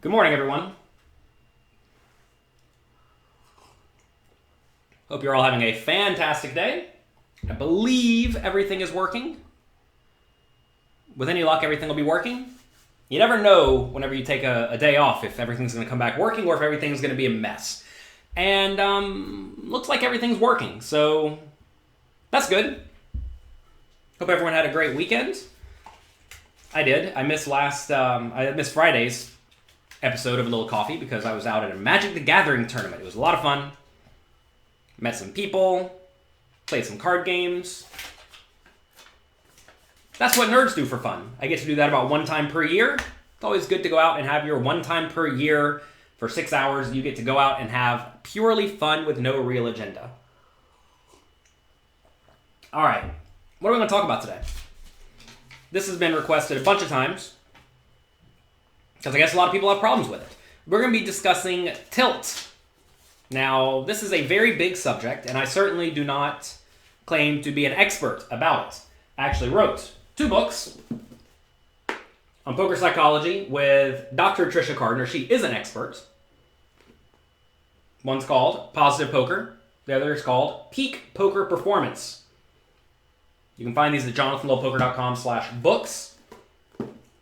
Good morning, everyone. Hope you're all having a fantastic day. I believe everything is working. With any luck, everything will be working. You never know whenever you take a day off if everything's going to come back working or if everything's going to be a mess. And looks like everything's working, so that's good. Hope everyone had a great weekend. I did. I missed Friday's episode of A Little Coffee because I was out at a Magic the Gathering tournament. It was a lot of fun. Met some people, played some card games. That's what nerds do for fun. I get to do that about one time per year. It's always good to go out and have your one time per year for 6 hours. You get to go out and have purely fun with no real agenda. All right, what are we going to talk about today? This has been requested a bunch of times because I guess a lot of people have problems with it. We're going to be discussing tilt. Now, this is a very big subject, and I certainly do not claim to be an expert about it. I actually wrote 2 books on poker psychology with Dr. Tricia Cardner. She is an expert. One's called Positive Poker. The other is called Peak Poker Performance. You can find these at jonathanlowpoker.com/books.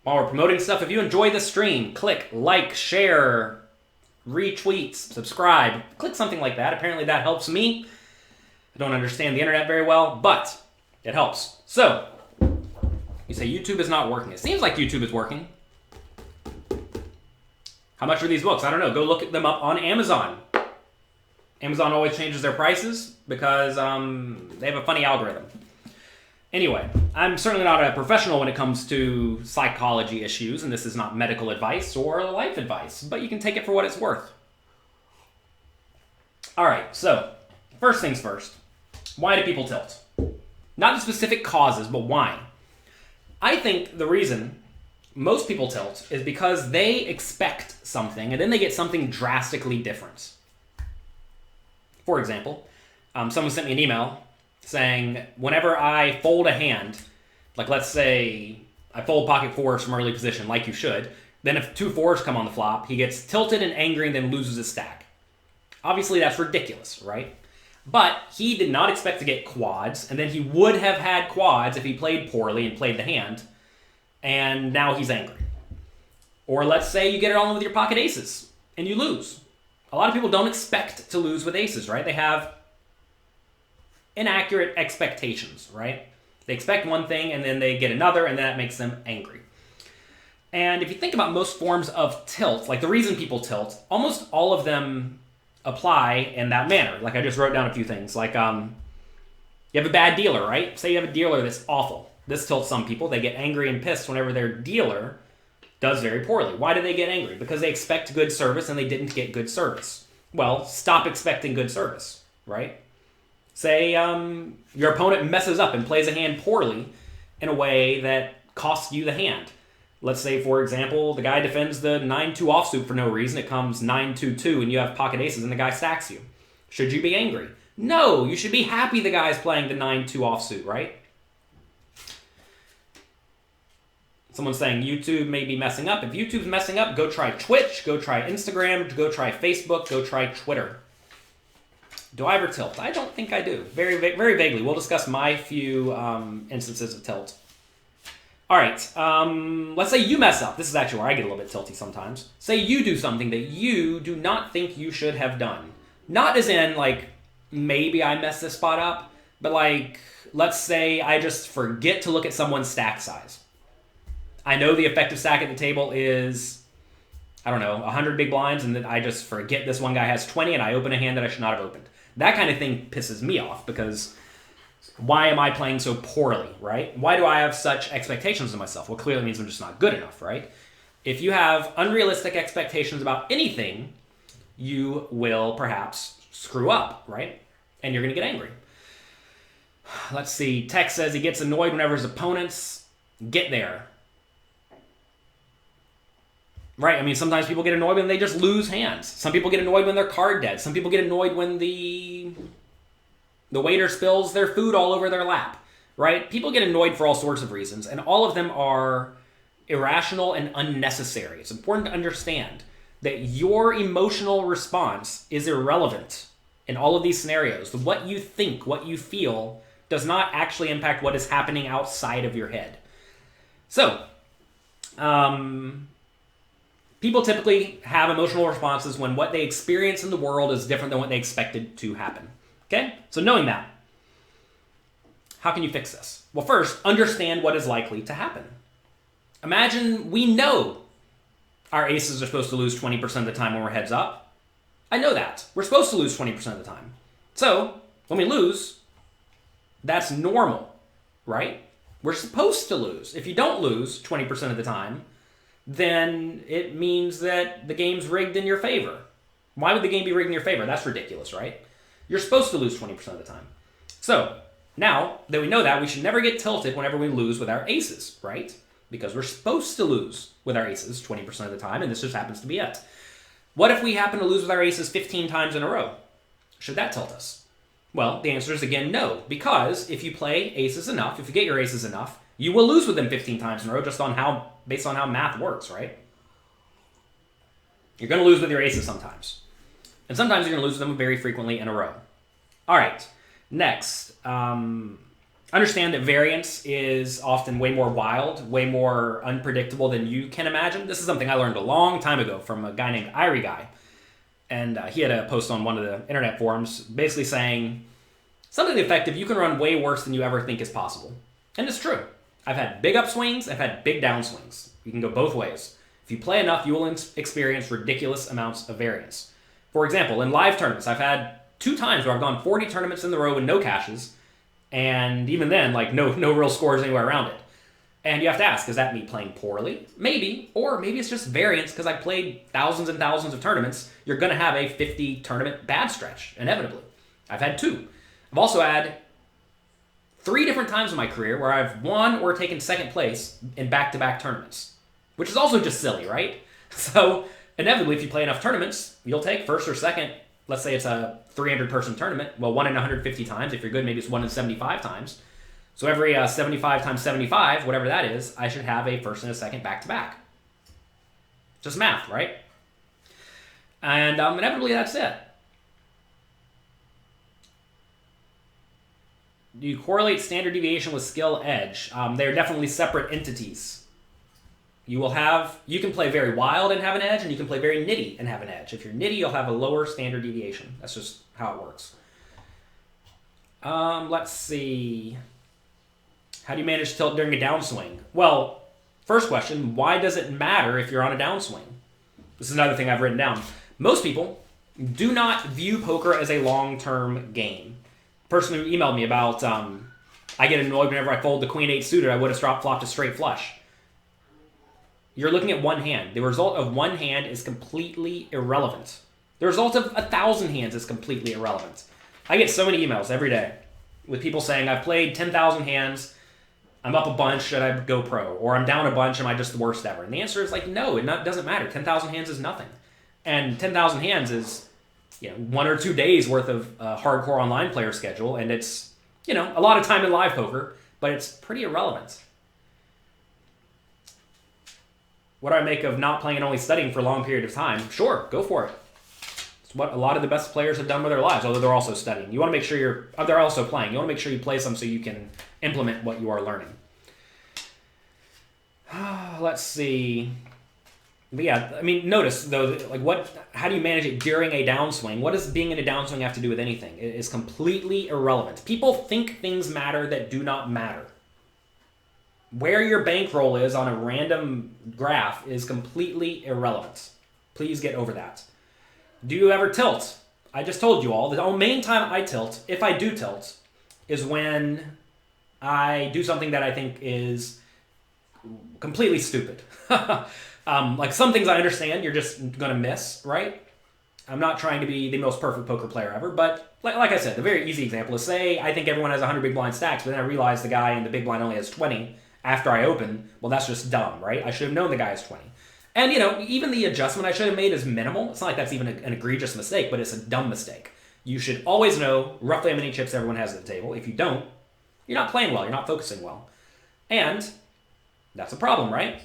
While we're promoting stuff, if you enjoy the stream, click like, share, retweet, subscribe. Click something like that. Apparently that helps me. I don't understand the internet very well, but it helps. So, you say YouTube is not working. It seems like YouTube is working. How much are these books? I don't know. Go look them up on Amazon. Amazon always changes their prices because they have a funny algorithm. Anyway, I'm certainly not a professional when it comes to psychology issues, and this is not medical advice or life advice, but you can take it for what it's worth. All right, so first things first. Why do people tilt? Not the specific causes, but why? I think the reason most people tilt is because they expect something, and then they get something drastically different. For example, someone sent me an email saying, whenever I fold a hand, like let's say I fold pocket fours from early position, like you should, then if 2 4s come on the flop, he gets tilted and angry and then loses his stack. Obviously, that's ridiculous, right? But he did not expect to get quads, and then he would have had quads if he played poorly and played the hand, and now he's angry. Or let's say you get it all in with your pocket aces, and you lose. A lot of people don't expect to lose with aces, right? They have inaccurate expectations, right? They expect one thing, and then they get another, and that makes them angry. And if you think about most forms of tilt, like the reason people tilt, almost all of them apply in that manner. Like I just wrote down a few things. Like you have a bad dealer, right? Say you have a dealer that's awful. This tilts some people. They get angry and pissed whenever their dealer does very poorly. Why do they get angry? Because they expect good service and they didn't get good service. Well, stop expecting good service, right? Say your opponent messes up and plays a hand poorly in a way that costs you the hand. Let's say, for example, the guy defends the 9-2 offsuit for no reason. It comes 9-2-2 and you have pocket aces and the guy stacks you. Should you be angry? No, you should be happy the guy's playing the 9-2 offsuit, right? Someone's saying YouTube may be messing up. If YouTube's messing up, go try Twitch, go try Instagram, go try Facebook, go try Twitter. Do I ever tilt? I don't think I do. Very, very vaguely. We'll discuss my few instances of tilt. All right. Let's say you mess up. This is actually where I get a little bit tilty sometimes. Say you do something that you do not think you should have done. Not as in, like, maybe I messed this spot up, but, like, let's say I just forget to look at someone's stack size. I know the effective stack at the table is, I don't know, 100 big blinds, and then I just forget this one guy has 20, and I open a hand that I should not have opened. That kind of thing pisses me off because why am I playing so poorly, right? Why do I have such expectations of myself? Well, clearly means I'm just not good enough, right? If you have unrealistic expectations about anything, you will perhaps screw up, right? And you're going to get angry. Let's see. Tex says he gets annoyed whenever his opponents get there. Right, I mean, sometimes people get annoyed when they just lose hands. Some people get annoyed when they're card dead. Some people get annoyed when the waiter spills their food all over their lap, right? People get annoyed for all sorts of reasons, and all of them are irrational and unnecessary. It's important to understand. that your emotional response is irrelevant in all of these scenarios. What you think, what you feel, does not actually impact what is happening outside of your head. So, people typically have emotional responses when what they experience in the world is different than what they expected to happen. Okay? So knowing that, how can you fix this? Well, first, understand what is likely to happen. Imagine we know our aces are supposed to lose 20% of the time when we're heads up. I know that. We're supposed to lose 20% of the time. So, when we lose, that's normal, right? We're supposed to lose. If you don't lose 20% of the time, then it means that the game's rigged in your favor. Why would the game be rigged in your favor? That's ridiculous, right? You're supposed to lose 20% of the time. So, now that we know that, we should never get tilted whenever we lose with our aces, right? Because we're supposed to lose with our aces 20% of the time, and this just happens to be it. What if we happen to lose with our aces 15 times in a row? Should that tilt us? Well, the answer is again no, because if you play aces enough, if you get your aces enough, you will lose with them 15 times in a row based on how math works, right? You're going to lose with your aces sometimes. And sometimes you're going to lose with them very frequently in a row. All right, next. Understand that variance is often way more wild, way more unpredictable than you can imagine. This is something I learned a long time ago from a guy named Irie Guy. And he had a post on one of the internet forums basically saying something effective, you can run way worse than you ever think is possible. And it's true. I've had big upswings, I've had big downswings. You can go both ways. If you play enough, you will experience ridiculous amounts of variance. For example, in live tournaments, I've had 2 times where I've gone 40 tournaments in a row with no cashes, and even then, like no real scores anywhere around it. And you have to ask, is that me playing poorly? Maybe, or maybe it's just variance because I played thousands and thousands of tournaments. You're going to have a 50 tournament bad stretch, inevitably. I've had 2. I've also had 3 different times in my career where I've won or taken second place in back-to-back tournaments, which is also just silly, right? So inevitably, if you play enough tournaments, you'll take first or second. Let's say it's a 300-person tournament. Well, 1 in 150 times. If you're good, maybe it's 1 in 75 times. So every 75 times 75, whatever that is, I should have a first and a second back-to-back. Just math, right? And inevitably, that's it. Do you correlate standard deviation with skill edge? They're definitely separate entities. You can play very wild and have an edge, and you can play very nitty and have an edge. If you're nitty, you'll have a lower standard deviation. That's just how it works. Let's see. How do you manage tilt during a downswing? Well, first question, why does it matter if you're on a downswing? This is another thing I've written down. Most people do not view poker as a long-term game. The person who emailed me about, I get annoyed whenever I fold the queen 8 suited, I would have flopped a straight flush. You're looking at one hand. The result of one hand is completely irrelevant. The result of 1,000 hands is completely irrelevant. I get so many emails every day with people saying, I've played 10,000 hands, I'm up a bunch, should I go pro? Or I'm down a bunch, am I just the worst ever? And the answer is like, no, it doesn't matter. 10,000 hands is nothing. And 10,000 hands is 1 or 2 days worth of hardcore online player schedule, and it's a lot of time in live poker, but it's pretty irrelevant. What do I make of not playing and only studying for a long period of time? Sure, go for it. It's what a lot of the best players have done with their lives, although they're also studying. You want to make sure they're also playing. You want to make sure you play some so you can implement what you are learning. Let's see. But yeah, I mean, notice though, how do you manage it during a downswing? What does being in a downswing have to do with anything? It is completely irrelevant. People think things matter that do not matter. Where your bankroll is on a random graph is completely irrelevant. Please get over that. Do you ever tilt? I just told you all. The main time I tilt, if I do tilt, is when I do something that I think is completely stupid. Like some things I understand you're just going to miss, right? I'm not trying to be the most perfect poker player ever, but like I said, the very easy example is, say I think everyone has 100 big blind stacks, but then I realize the guy in the big blind only has 20 after I open. Well, that's just dumb, right? I should have known the guy has 20. And, even the adjustment I should have made is minimal. It's not like that's even an egregious mistake, but it's a dumb mistake. You should always know roughly how many chips everyone has at the table. If you don't, you're not playing well. You're not focusing well. And that's a problem, right?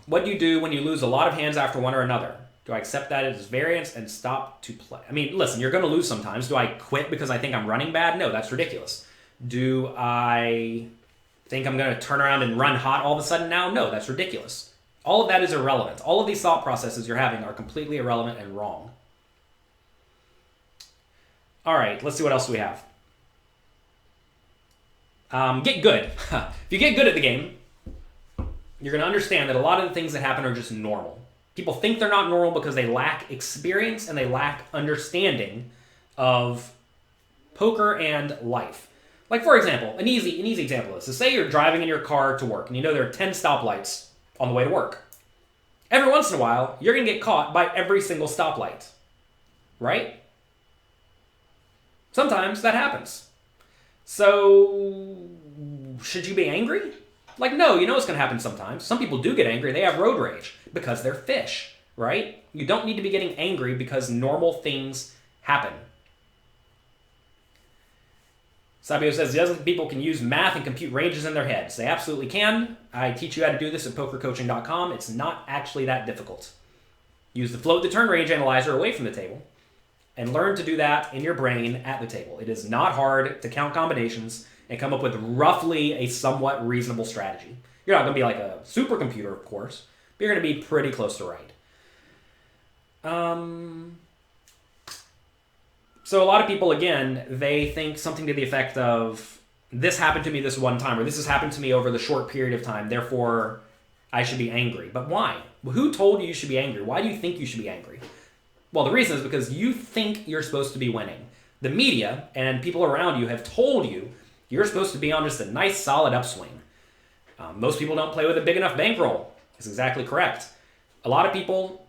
What do you do when you lose a lot of hands after one or another? Do I accept that as variance and stop to play? I mean, listen, you're going to lose sometimes. Do I quit because I think I'm running bad? No, that's ridiculous. Do I think I'm going to turn around and run hot all of a sudden now? No, that's ridiculous. All of that is irrelevant. All of these thought processes you're having are completely irrelevant and wrong. All right, let's see what else we have. Get good. If you get good at the game, you're going to understand that a lot of the things that happen are just normal. People think they're not normal because they lack experience and they lack understanding of poker and life. Like, for example, an easy example is, so say you're driving in your car to work and you know there are 10 stoplights on the way to work. Every once in a while, you're going to get caught by every single stoplight, right? Sometimes that happens. So, should you be angry? Like, no, you know it's going to happen sometimes. Some people do get angry. They have road rage because they're fish, right? You don't need to be getting angry because normal things happen. Sabio says, dozens of people can use math and compute ranges in their heads. They absolutely can. I teach you how to do this at pokercoaching.com. It's not actually that difficult. Use the float the turn range analyzer away from the table and learn to do that in your brain at the table. It is not hard to count combinations and come up with roughly a somewhat reasonable strategy. You're not going to be like a supercomputer, of course, but you're going to be pretty close to right. So a lot of people, again, they think something to the effect of, this happened to me this one time, or this has happened to me over the short period of time, therefore I should be angry. But why? Who told you should be angry? Why do you think you should be angry? Well, the reason is because you think you're supposed to be winning. The media and people around you have told you you're supposed to be on just a nice, solid upswing. Most people don't play with a big enough bankroll. That's exactly correct. A lot of people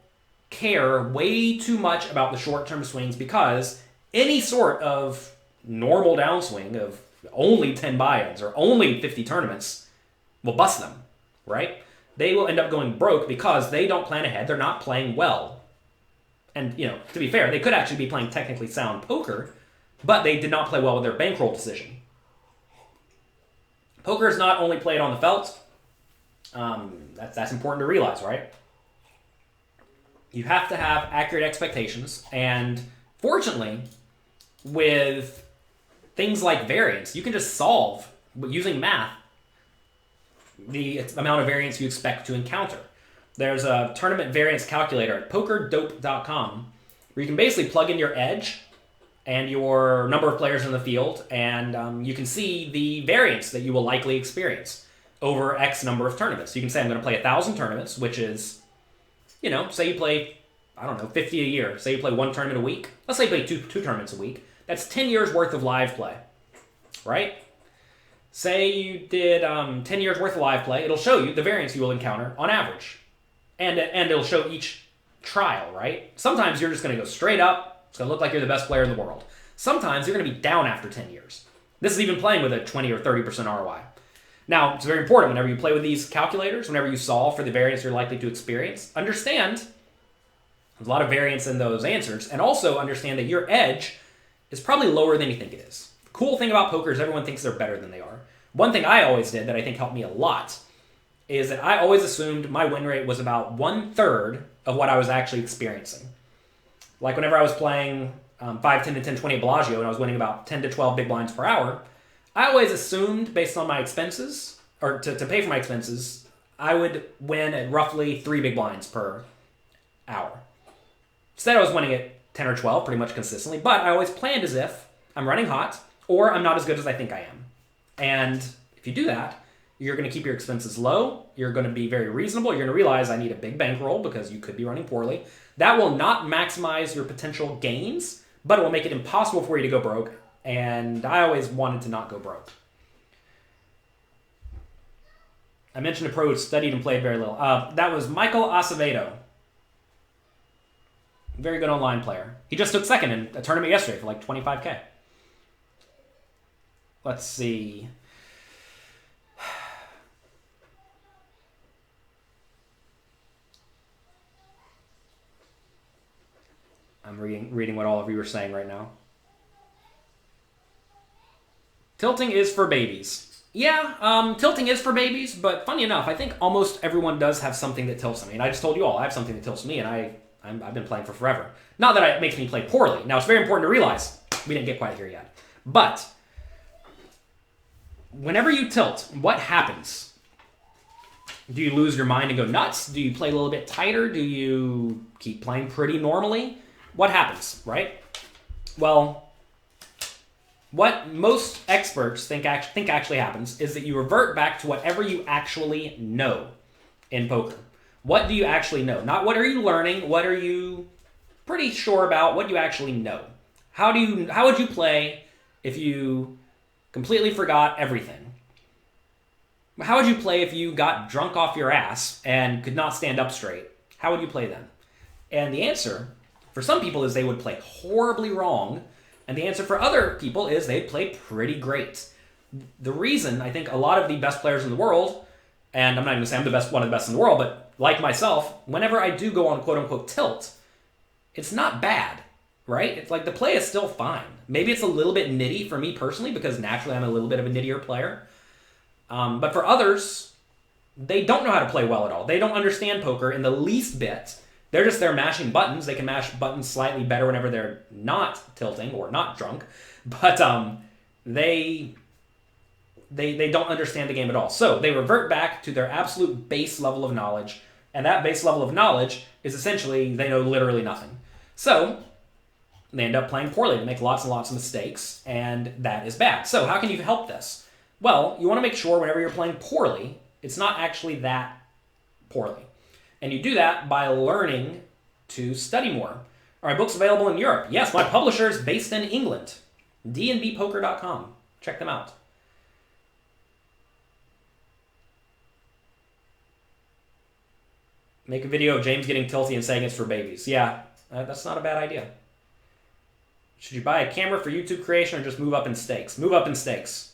care way too much about the short-term swings because any sort of normal downswing of only 10 buy-ins or only 50 tournaments will bust them, right? They will end up going broke because they don't plan ahead. They're not playing well. And, you know, to be fair, they could actually be playing technically sound poker, but they did not play well with their bankroll decision. Poker is not only played on the felt. That's important to realize, right? You have to have accurate expectations, and fortunately, with things like variance, you can just solve, using math, the amount of variance you expect to encounter. There's a tournament variance calculator at pokerdope.com where you can basically plug in your edge and your number of players in the field, and you can see the variance that you will likely experience over X number of tournaments. You can say, I'm going to play 1,000 tournaments, which is, you know, say you play, 50 a year. Say you play one tournament a week. Let's say you play two tournaments a week. That's 10 years worth of live play, right? Say you did 10 years worth of live play. It'll show you the variance you will encounter on average. And it'll show each trial, right? Sometimes you're just going to go straight up. It's going to look like you're the best player in the world. Sometimes you're going to be down after 10 years. This is even playing with a 20 or 30% ROI. Now, it's very important whenever you play with these calculators, whenever you solve for the variance you're likely to experience, understand there's a lot of variance in those answers, and also understand that your edge is probably lower than you think it is. The cool thing about poker is everyone thinks they're better than they are. One thing I always did that I think helped me a lot is that I always assumed my win rate was about 1/3 of what I was actually experiencing. Like whenever I was playing 5, 10 to 10, 20 at Bellagio and I was winning about 10 to 12 big blinds per hour, I always assumed based on my expenses, or to pay for my expenses, I would win at roughly 3 big blinds per hour. Instead, I was winning at 10 or 12 pretty much consistently, but I always planned as if I'm running hot or I'm not as good as I think I am. And if you do that, you're going to keep your expenses low. You're going to be very reasonable. You're going to realize I need a big bankroll because you could be running poorly. That will not maximize your potential gains, but it will make it impossible for you to go broke. And I always wanted to not go broke. I mentioned a pro who studied and played very little. That was Michael Acevedo. Very good online player. He just took second in a tournament yesterday for like 25K. Let's see. I'm reading what all of you are saying right now. Tilting is for babies. Yeah, tilting is for babies, but funny enough, I think almost everyone does have something that tilts them. I mean, I just told you all, I have something that tilts me, and I've been playing for forever. Not that it makes me play poorly. Now, it's very important to realize, we didn't get quite here yet. But, whenever you tilt, what happens? Do you lose your mind and go nuts? Do you play a little bit tighter? Do you keep playing pretty normally? What happens, right? Well, what most experts think actually happens is that you revert back to whatever you actually know in poker. What do you actually know? Not what are you learning, what are you pretty sure about, what do you actually know? How would you play if you completely forgot everything? How would you play if you got drunk off your ass and could not stand up straight? How would you play then? And the answer for some people is they would play horribly wrong, and the answer for other people is they'd play pretty great. The reason I think a lot of the best players in the world, and I'm not even going to say I'm the best, one of the best in the world, but like myself, whenever I do go on quote-unquote tilt, it's not bad, right? It's like the play is still fine. Maybe it's a little bit nitty for me personally because naturally I'm a little bit of a nittier player. But for others, they don't know how to play well at all. They don't understand poker in the least bit. They're just there mashing buttons. They can mash buttons slightly better whenever they're not tilting or not drunk. But they don't understand the game at all. So they revert back to their absolute base level of knowledge. And that base level of knowledge is essentially they know literally nothing. So they end up playing poorly. They make lots and lots of mistakes. And that is bad. So how can you help this? Well, you want to make sure whenever you're playing poorly, it's not actually that poorly. And you do that by learning to study more. Are my books available in Europe? Yes, my publisher is based in England. dnbpoker.com. Check them out. Make a video of James getting tilty and saying it's for babies. Yeah, that's not a bad idea. Should you buy a camera for YouTube creation or just move up in stakes? Move up in stakes.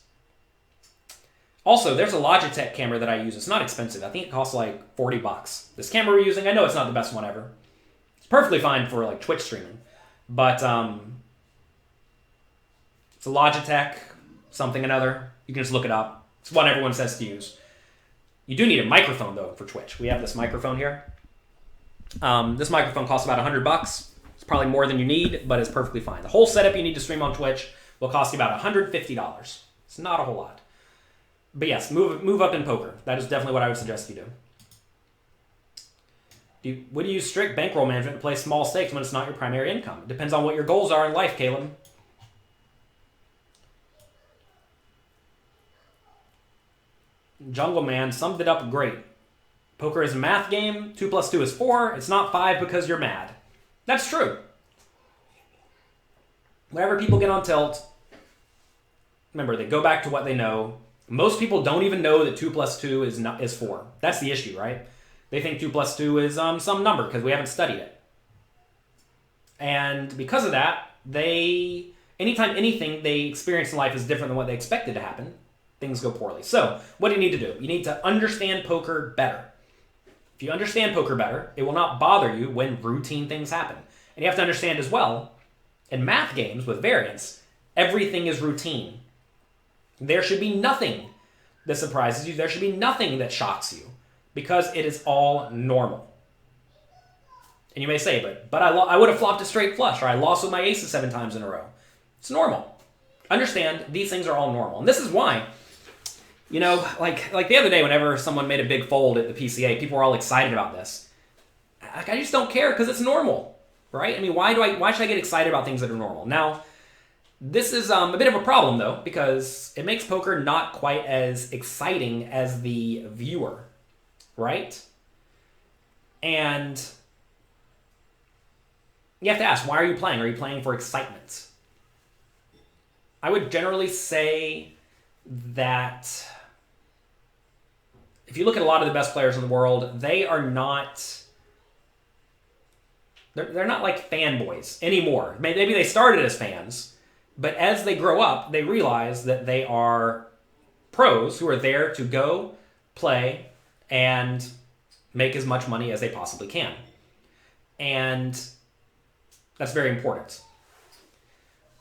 Also, there's a Logitech camera that I use. It's not expensive. I think it costs like $40. This camera we're using, I know it's not the best one ever. It's perfectly fine for like Twitch streaming. But it's a Logitech, something another. You can just look it up. It's one everyone says to use. You do need a microphone, though, for Twitch. We have this microphone here. This microphone costs about $100. It's probably more than you need, but it's perfectly fine. The whole setup you need to stream on Twitch will cost you about $150. It's not a whole lot. But yes, move up in poker. That is definitely what I would suggest you do. Would you use strict bankroll management to play small stakes when it's not your primary income? It depends on what your goals are in life, Caleb. Jungle Man summed it up great. Poker is a math game. 2 plus 2 is 4. It's not 5 because you're mad. That's true. Whenever people get on tilt, remember, they go back to what they know. Most people don't even know that 2 plus 2 is 4. That's the issue, right? They think 2 plus 2 is some number because we haven't studied it. And because of that, anytime anything they experience in life is different than what they expected to happen, things go poorly. So, what do you need to do? You need to understand poker better. If you understand poker better, it will not bother you when routine things happen. And you have to understand as well, in math games with variance, everything is routine. There should be nothing that surprises you. There should be nothing that shocks you because it is all normal. And you may say, but I would have flopped a straight flush or I lost with my aces 7 times in a row. It's normal. Understand, these things are all normal. And this is why, like the other day whenever someone made a big fold at the PCA, people were all excited about this. I just don't care because it's normal, right? I mean, why should I get excited about things that are normal? Now, this is a bit of a problem, though, because it makes poker not quite as exciting as the viewer, right? And you have to ask, why are you playing? Are you playing for excitement? I would generally say that if you look at a lot of the best players in the world, they are not... They're not like fanboys anymore. Maybe they started as fans, but as they grow up, they realize that they are pros who are there to go, play, and make as much money as they possibly can. And that's very important.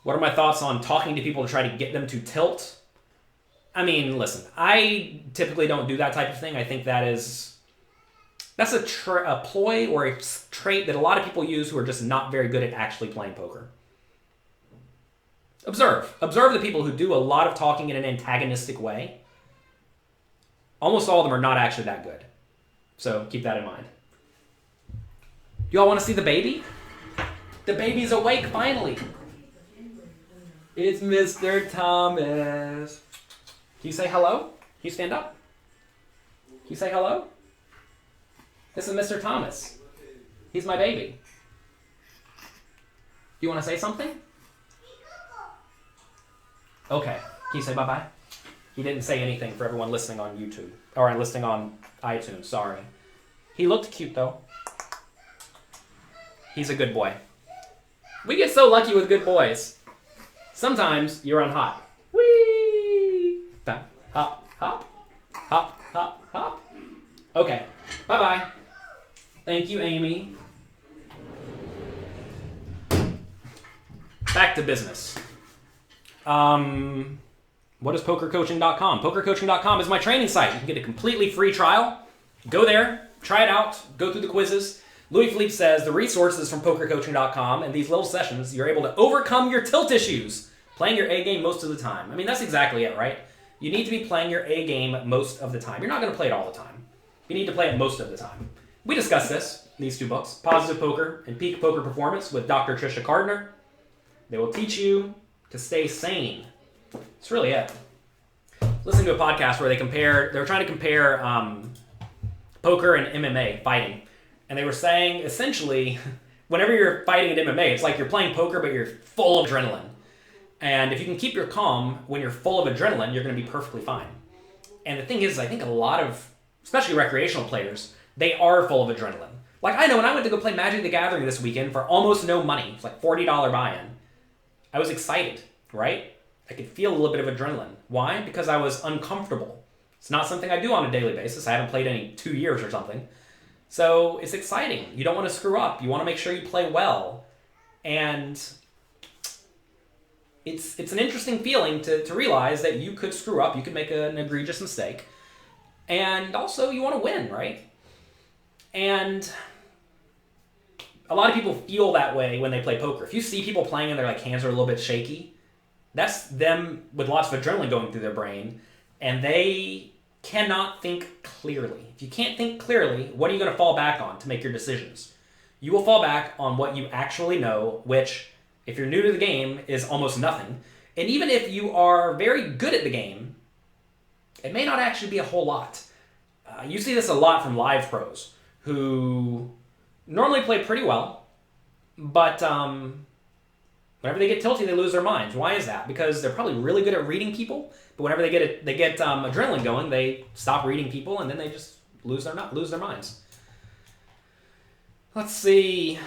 What are my thoughts on talking to people to try to get them to tilt? I mean, listen, I typically don't do that type of thing. I think that's a ploy or a trait that a lot of people use who are just not very good at actually playing poker. Observe the people who do a lot of talking in an antagonistic way. Almost all of them are not actually that good. So keep that in mind. You all want to see the baby? The baby's awake finally. It's Mr. Thomas. Can you say hello? Can you stand up? Can you say hello? This is Mr. Thomas. He's my baby. You want to say something? Okay. Can you say bye-bye? He didn't say anything for everyone listening on YouTube. Or listening on iTunes, sorry. He looked cute, though. He's a good boy. We get so lucky with good boys. Sometimes you run hot. Whee! Hop, hop, hop, hop, hop. Okay. Bye-bye. Thank you, Amy. Back to business. What is PokerCoaching.com? PokerCoaching.com is my training site. You can get a completely free trial. Go there, try it out, go through the quizzes. Louis Philippe says the resources from PokerCoaching.com and these little sessions, you're able to overcome your tilt issues, playing your A game most of the time. I mean, that's exactly it, right? You need to be playing your A game most of the time. You're not going to play it all the time. You need to play it most of the time. We discussed this in these two books, Positive Poker and Peak Poker Performance with Dr. Tricia Cardner. They will teach you to stay sane. That's really it. Listen to a podcast where they were trying to compare poker and MMA fighting. And they were saying, essentially, whenever you're fighting at MMA, it's like you're playing poker, but you're full of adrenaline. And if you can keep your calm when you're full of adrenaline, you're going to be perfectly fine. And the thing is, I think a lot of, especially recreational players, they are full of adrenaline. Like, I know when I went to go play Magic the Gathering this weekend for almost no money, it's like $40 buy-in, I was excited, right? I could feel a little bit of adrenaline. Why? Because I was uncomfortable. It's not something I do on a daily basis. I haven't played any 2 years or something. So it's exciting. You don't want to screw up. You want to make sure you play well. And it's an interesting feeling to realize that you could screw up. You could make an egregious mistake. And also you want to win, right? And a lot of people feel that way when they play poker. If you see people playing and their hands are a little bit shaky, that's them with lots of adrenaline going through their brain, and they cannot think clearly. If you can't think clearly, what are you going to fall back on to make your decisions? You will fall back on what you actually know, which, if you're new to the game, is almost nothing. And even if you are very good at the game, it may not actually be a whole lot. You see this a lot from live pros, who normally play pretty well, but whenever they get tilty, they lose their minds. Why is that? Because they're probably really good at reading people, but whenever they get adrenaline going, they stop reading people, and then they just lose their minds. Let's see.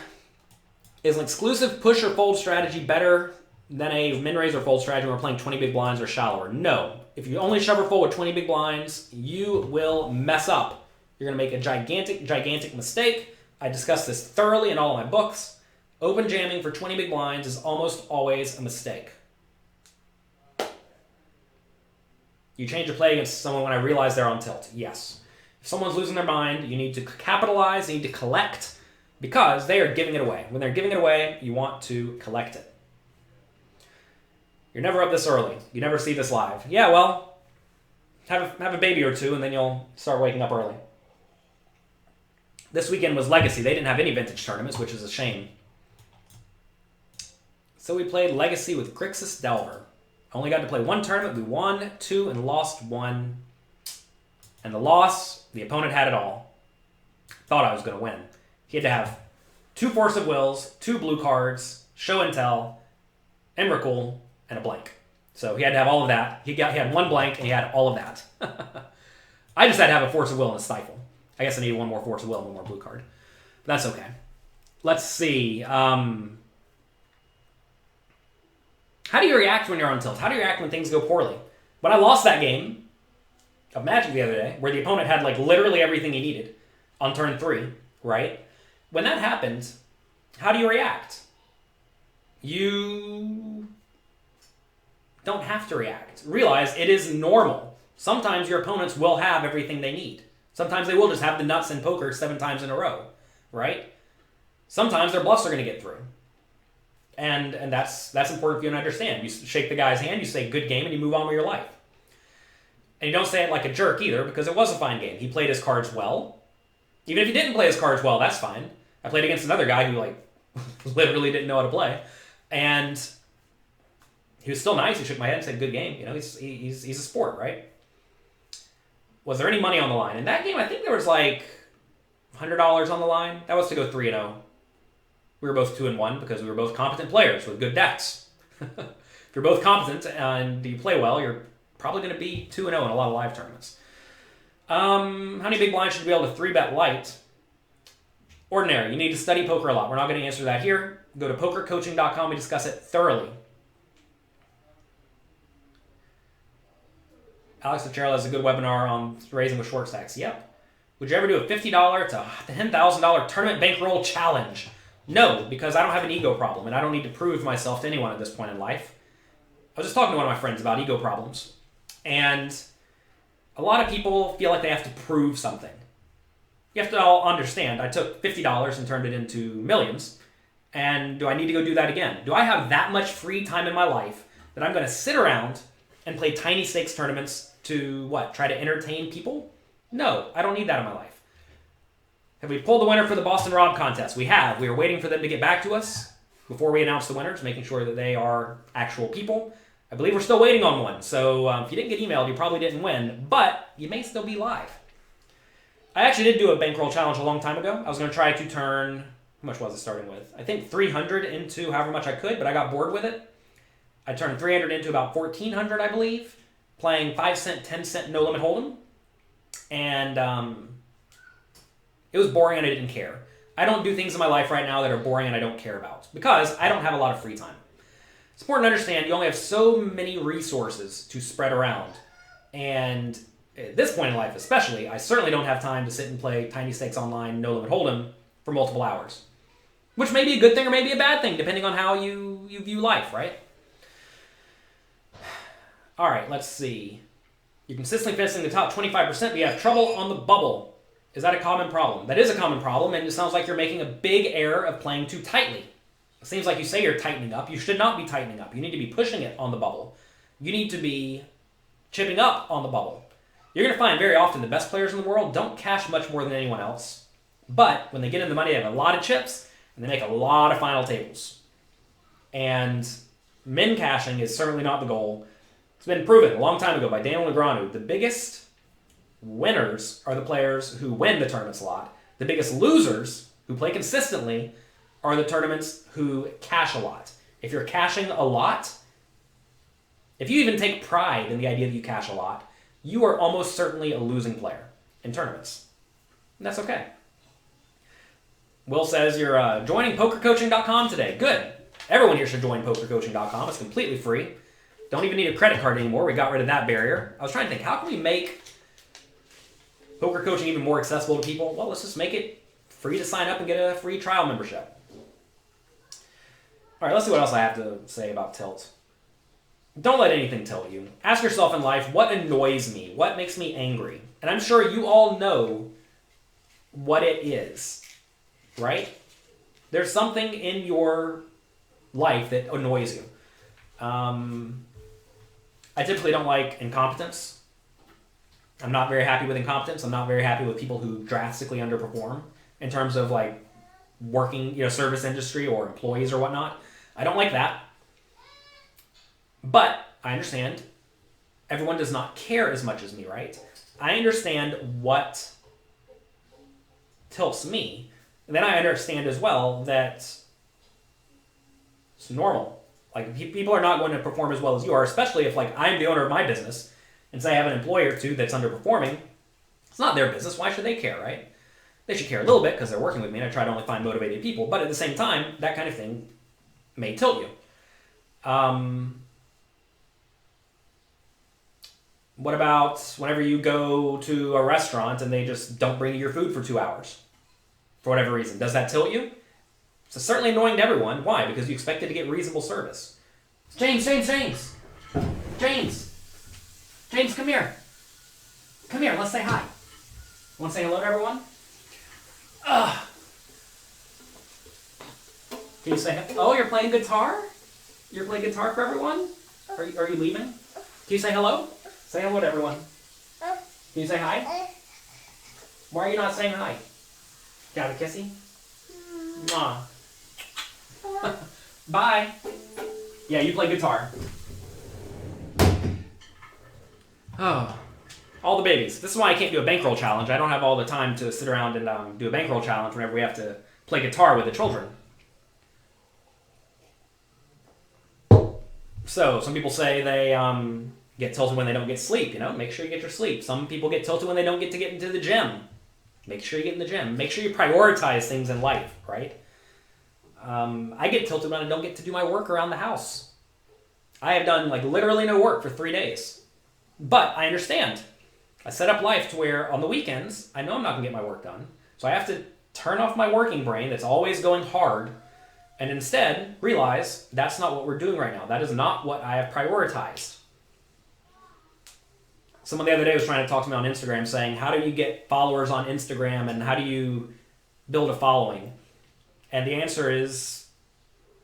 Is an exclusive push or fold strategy better than a min-raise or fold strategy when we're playing 20 big blinds or shallower? No. If you only shove or fold with 20 big blinds, you will mess up. You're going to make a gigantic, gigantic mistake. I discussed this thoroughly in all of my books. Open jamming for 20 big blinds is almost always a mistake. You change your play against someone when I realize they're on tilt. Yes. If someone's losing their mind, you need to capitalize, you need to collect, because they are giving it away. When they're giving it away, you want to collect it. You're never up this early. You never see this live. Yeah, well, have a baby or two, and then you'll start waking up early. This weekend was Legacy. They didn't have any vintage tournaments, which is a shame. So we played Legacy with Crixus Delver. I only got to play one tournament. We won 2 and lost 1. And the loss, the opponent had it all. Thought I was going to win. He had to have 2 Force of Wills, 2 blue cards, Show and Tell, Emrakul, and a blank. So he had to have all of that. He had 1 blank, and he had all of that. I just had to have a Force of Will and a Stifle. I guess I needed 1 more Force of Will and 1 more blue card. But that's okay. Let's see. How do you react when you're on tilt? How do you react when things go poorly? When I lost that game of Magic the other day, where the opponent had literally everything he needed on turn 3, right? When that happened, how do you react? You don't have to react. Realize it is normal. Sometimes your opponents will have everything they need. Sometimes they will just have the nuts in poker 7 times in a row, right? Sometimes their bluffs are going to get through. And that's important for you to understand. You shake the guy's hand, you say good game, and you move on with your life. And you don't say it like a jerk either, because it was a fine game. He played his cards well. Even if he didn't play his cards well, that's fine. I played against another guy who literally didn't know how to play. And he was still nice. He shook my head and said, good game. He's a sport, right? Was there any money on the line? In that game, I think there was $100 on the line. That was to go 3-0. We were both 2-1 because we were both competent players with good decks. If you're both competent and you play well, you're probably going to be 2-0 in a lot of live tournaments. How many big blinds should you be able to 3-bet light? Ordinary. You need to study poker a lot. We're not going to answer that here. Go to pokercoaching.com. We discuss it thoroughly. Alex Fitzgerald has a good webinar on raising with short stacks. Yep. Would you ever do a $50 to $10,000 tournament bankroll challenge? No, because I don't have an ego problem, and I don't need to prove myself to anyone at this point in life. I was just talking to one of my friends about ego problems, and a lot of people feel like they have to prove something. You have to all understand, I took $50 and turned it into millions, and do I need to go do that again? Do I have that much free time in my life that I'm going to sit around and play tiny stakes tournaments to, try to entertain people? No, I don't need that in my life. Have we pulled the winner for the Boston Rob contest? We have. We are waiting for them to get back to us before we announce the winners, making sure that they are actual people. I believe we're still waiting on one, so if you didn't get emailed, you probably didn't win, but you may still be live. I actually did do a bankroll challenge a long time ago. I was going to try to turn, how much was it starting with? I think 300 into however much I could, but I got bored with it. I turned 300 into about 1,400, I believe, playing 5 cent, 10 cent no limit hold'em, and it was boring and I didn't care. I don't do things in my life right now that are boring and I don't care about because I don't have a lot of free time. It's important to understand you only have so many resources to spread around. And at this point in life especially, I certainly don't have time to sit and play tiny stakes online, no limit hold'em for multiple hours. Which may be a good thing or may be a bad thing, depending on how you view life, right? All right, let's see. You're consistently finishing the top 25%, but you have trouble on the bubble. Is that a common problem? That is a common problem, and it sounds like you're making a big error of playing too tightly. It seems like you say you're tightening up. You should not be tightening up. You need to be pushing it on the bubble. You need to be chipping up on the bubble. You're going to find very often the best players in the world don't cash much more than anyone else. But when they get in the money, they have a lot of chips, and they make a lot of final tables. And min cashing is certainly not the goal. It's been proven a long time ago by Daniel Negreanu. The biggest winners are the players who win the tournaments a lot. The biggest losers, who play consistently, are the tournaments who cash a lot. If you're cashing a lot, if you even take pride in the idea that you cash a lot, you are almost certainly a losing player in tournaments. And that's okay. Will says you're joining pokercoaching.com today. Good. Everyone here should join pokercoaching.com. It's completely free. Don't even need a credit card anymore. We got rid of that barrier. I was trying to think, how can we make poker coaching even more accessible to people? Well, let's just make it free to sign up and get a free trial membership. All right, let's see what else I have to say about tilt. Don't let anything tilt you. Ask yourself in life, what annoys me? What makes me angry? And I'm sure you all know what it is, right? There's something in your life that annoys you. I typically don't like incompetence. I'm not very happy with incompetence. I'm not very happy with people who drastically underperform in terms of working, service industry or employees or whatnot. I don't like that. But I understand everyone does not care as much as me, right? I understand what tilts me. And then I understand as well that it's normal. People are not going to perform as well as you are, especially if I'm the owner of my business and say I have an employee or two that's underperforming. It's not their business. Why should they care, right? They should care a little bit because they're working with me and I try to only find motivated people. But at the same time, that kind of thing may tilt you. What about whenever you go to a restaurant and they just don't bring you your food for 2 hours? For whatever reason. Does that tilt you? It's certainly annoying to everyone. Why? Because you expected to get reasonable service. James! James. James, come here. Come here, let's say hi. Want to say hello to everyone? Can you say, oh, you're playing guitar? You're playing guitar for everyone? Are you leaving? Can you say hello? Say hello to everyone. Can you say hi? Why are you not saying hi? Got a kissy? Mwah. Bye. Yeah, you play guitar. Oh, all the babies. This is why I can't do a bankroll challenge. I don't have all the time to sit around and do a bankroll challenge whenever we have to play guitar with the children. So, some people say they get tilted when they don't get sleep. You know, make sure you get your sleep. Some people get tilted when they don't get to get into the gym. Make sure you get in the gym. Make sure you prioritize things in life, right? I get tilted when I don't get to do my work around the house. I have done like literally no work for 3 days. But I understand. I set up life to where on the weekends, I know I'm not going to get my work done. So I have to turn off my working brain that's always going hard and instead realize that's not what we're doing right now. That is not what I have prioritized. Someone the other day was trying to talk to me on Instagram saying, how do you get followers on Instagram and how do you build a following? And the answer is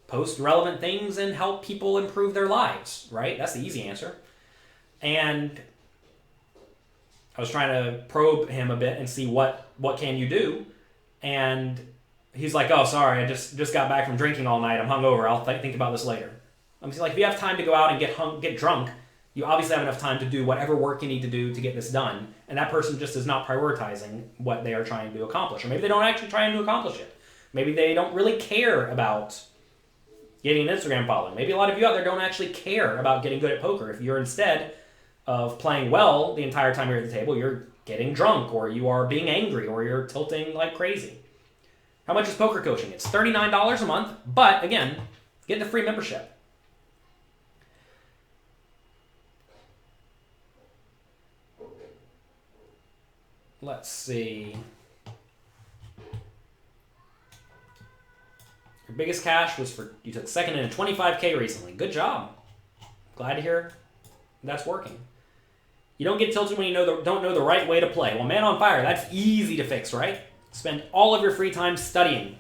post relevant things and help people improve their lives, right? That's the easy answer. And I was trying to probe him a bit and see what can you do. And he's like, oh, sorry, I just got back from drinking all night. I'm hungover. I'll think about this later. I'm like, if you have time to go out and get drunk, you obviously have enough time to do whatever work you need to do to get this done. And that person just is not prioritizing what they are trying to accomplish. Or maybe they don't actually try to accomplish it. Maybe they don't really care about getting an Instagram following. Maybe a lot of you out there don't actually care about getting good at poker. If you're instead of playing well the entire time you're at the table, you're getting drunk or you are being angry or you're tilting like crazy. How much is poker coaching? It's $39 a month, but again, get the free membership. Let's see. Your biggest cash was for, you took second in a 25K recently. Good job. Glad to hear that's working. You don't get tilted when you don't know the right way to play. Well, Man on Fire, that's easy to fix, right? Spend all of your free time studying.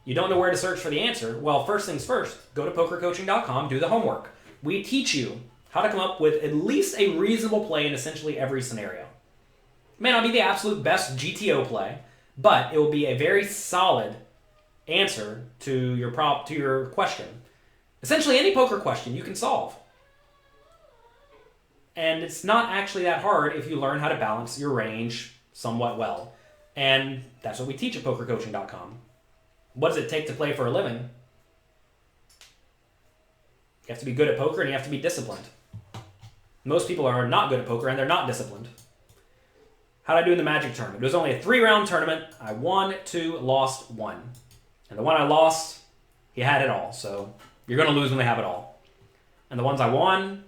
You don't know where to search for the answer? Well, first things first, go to pokercoaching.com, do the homework. We teach you how to come up with at least a reasonable play in essentially every scenario. It may not be the absolute best GTO play, but it will be a very solid answer to your question. Essentially any poker question you can solve. And it's not actually that hard if you learn how to balance your range somewhat well. And that's what we teach at pokercoaching.com. What does it take to play for a living? You have to be good at poker and you have to be disciplined. Most people are not good at poker and they're not disciplined. How did I do in the Magic tournament? It was only a 3-round tournament. I won 2, lost 1. And the one I lost, he had it all. So you're going to lose when they have it all. And the ones I won,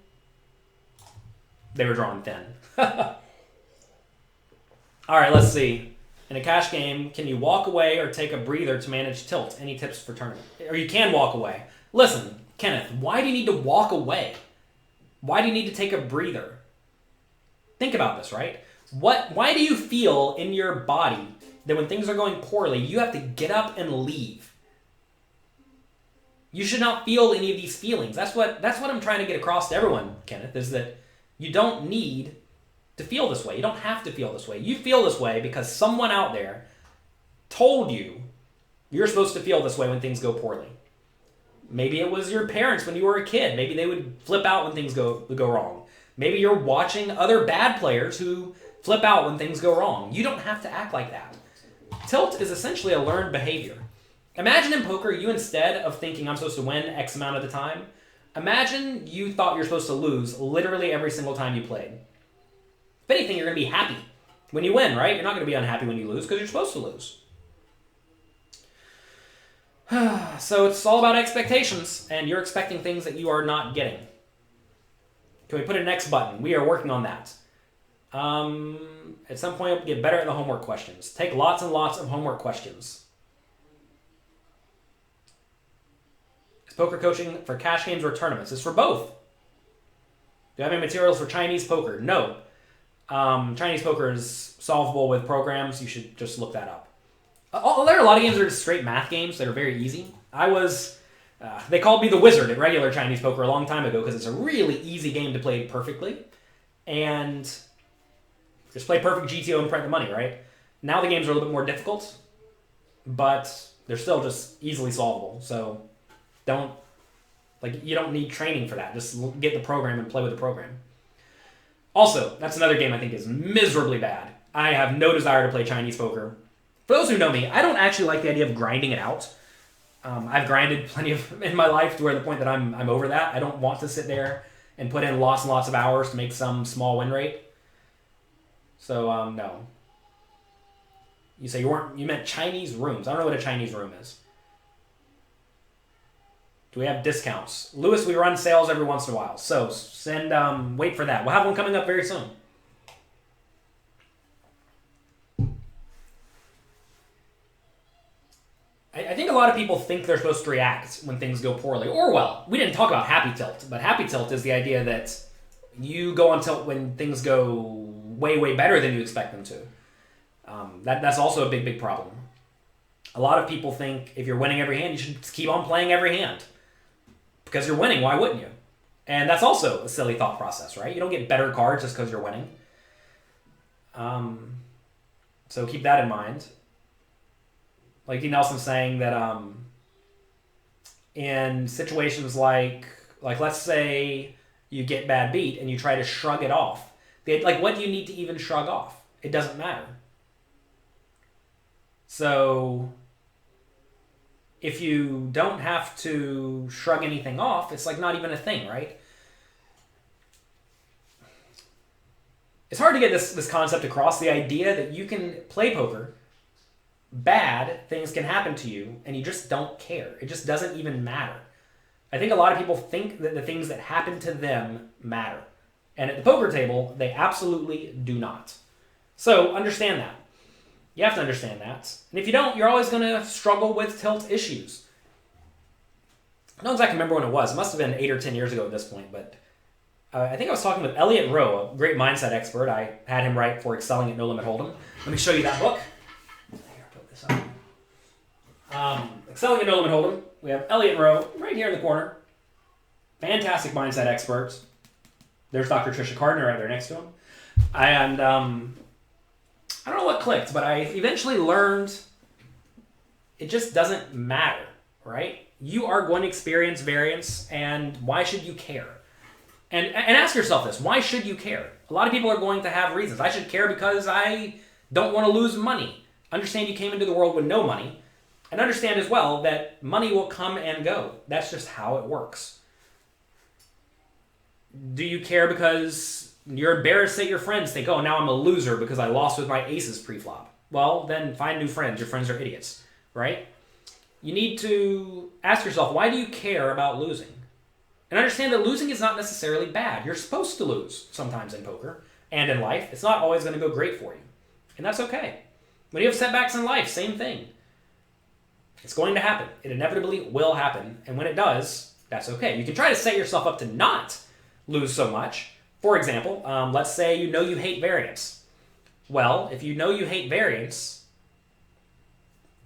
they were drawn thin. All right, let's see. In a cash game, can you walk away or take a breather to manage tilt? Any tips for tournament? Or you can walk away. Listen, Kenneth, why do you need to walk away? Why do you need to take a breather? Think about this, right? Why do you feel in your body that when things are going poorly, you have to get up and leave? You should not feel any of these feelings. That's what I'm trying to get across to everyone, Kenneth, is that you don't need to feel this way. You don't have to feel this way. You feel this way because someone out there told you you're supposed to feel this way when things go poorly. Maybe it was your parents when you were a kid. Maybe they would flip out when things go wrong. Maybe you're watching other bad players who flip out when things go wrong. You don't have to act like that. Tilt is essentially a learned behavior. Imagine in poker, you instead of thinking I'm supposed to win X amount of the time, imagine you thought you're supposed to lose literally every single time you played. If anything, you're going to be happy when you win, right? You're not going to be unhappy when you lose because you're supposed to lose. So it's all about expectations, and you're expecting things that you are not getting. Can we put a next button? We are working on that. At some point, we'll get better at the homework questions. Take lots and lots of homework questions. Is poker coaching for cash games or tournaments? It's for both. Do I have any materials for Chinese poker? No. Chinese poker is solvable with programs. You should just look that up. There are a lot of games that are just straight math games that are very easy. They called me the wizard at regular Chinese poker a long time ago because it's a really easy game to play perfectly. And just play perfect GTO and print the money, right? Now the games are a little bit more difficult, but they're still just easily solvable. So you don't need training for that. Just get the program and play with the program. Also, that's another game I think is miserably bad. I have no desire to play Chinese poker. For those who know me, I don't actually like the idea of grinding it out. I've grinded plenty in my life to where the point that I'm over that. I don't want to sit there and put in lots and lots of hours to make some small win rate. So, no. You say you meant Chinese rooms. I don't know what a Chinese room is. Do we have discounts? Lewis, we run sales every once in a while. So wait for that. We'll have one coming up very soon. I think a lot of people think they're supposed to react when things go poorly or well. We didn't talk about happy tilt, but happy tilt is the idea that you go on tilt when things go way, way better than you expect them to. That's also a big, big problem. A lot of people think if you're winning every hand, you should keep on playing every hand. Because you're winning, why wouldn't you? And that's also a silly thought process, right? You don't get better cards just because you're winning. So keep that in mind. Like D. Nelson saying that in situations like let's say you get bad beat and you try to shrug it off. What do you need to even shrug off? It doesn't matter. So if you don't have to shrug anything off, it's not even a thing, right? It's hard to get this concept across, the idea that you can play poker, bad things can happen to you, and you just don't care. It just doesn't even matter. I think a lot of people think that the things that happen to them matter. And at the poker table, they absolutely do not. So understand that. You have to understand that. And if you don't, you're always going to struggle with tilt issues. I don't exactly remember when it was. It must have been 8 or 10 years ago at this point. But I think I was talking with Elliot Rowe, a great mindset expert. I had him write for Excelling at No Limit Hold'em. Let me show you that book. Here, put this up. Excelling at No Limit Hold'em. We have Elliot Rowe right here in the corner. Fantastic mindset expert. There's Dr. Tricia Cardner right there next to him. And I don't know what clicked, but I eventually learned it just doesn't matter, right? You are going to experience variance, and why should you care? And ask yourself this, why should you care? A lot of people are going to have reasons. I should care because I don't want to lose money. Understand you came into the world with no money, and understand as well that money will come and go. That's just how it works. Do you care because you're embarrassed that your friends think, oh, now I'm a loser because I lost with my aces pre-flop? Well, then find new friends. Your friends are idiots, right? You need to ask yourself, why do you care about losing? And understand that losing is not necessarily bad. You're supposed to lose sometimes in poker and in life. It's not always going to go great for you. And that's okay. When you have setbacks in life, same thing. It's going to happen. It inevitably will happen. And when it does, that's okay. You can try to set yourself up to not lose so much. For example, let's say you know you hate variance. Well, if you know you hate variance,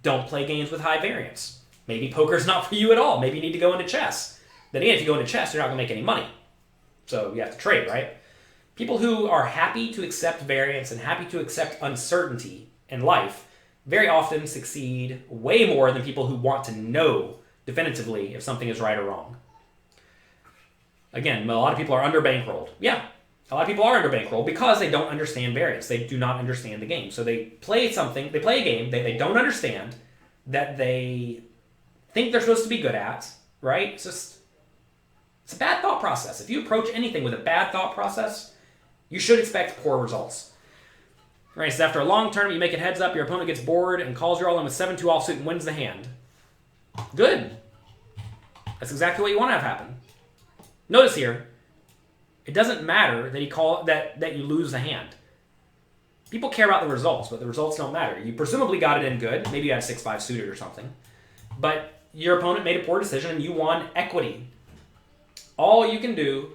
don't play games with high variance. Maybe poker's not for you at all. Maybe you need to go into chess. Then again, if you go into chess, you're not going to make any money. So you have to trade, right? People who are happy to accept variance and happy to accept uncertainty in life very often succeed way more than people who want to know definitively if something is right or wrong. Again, a lot of people are under bankrolled. Yeah, a lot of people are under bankrolled because they don't understand variance. They do not understand the game. So they play a game that they don't understand, that they think they're supposed to be good at, right? It's a bad thought process. If you approach anything with a bad thought process, you should expect poor results. Right, so after a long tournament, you make it heads up, your opponent gets bored and calls your all-in with 7-2 offsuit and wins the hand. Good. That's exactly what you want to have happen. Notice here, it doesn't matter that that you lose the hand. People care about the results, but the results don't matter. You presumably got it in good. Maybe you had 6-5 suited or something. But your opponent made a poor decision and you won equity. All you can do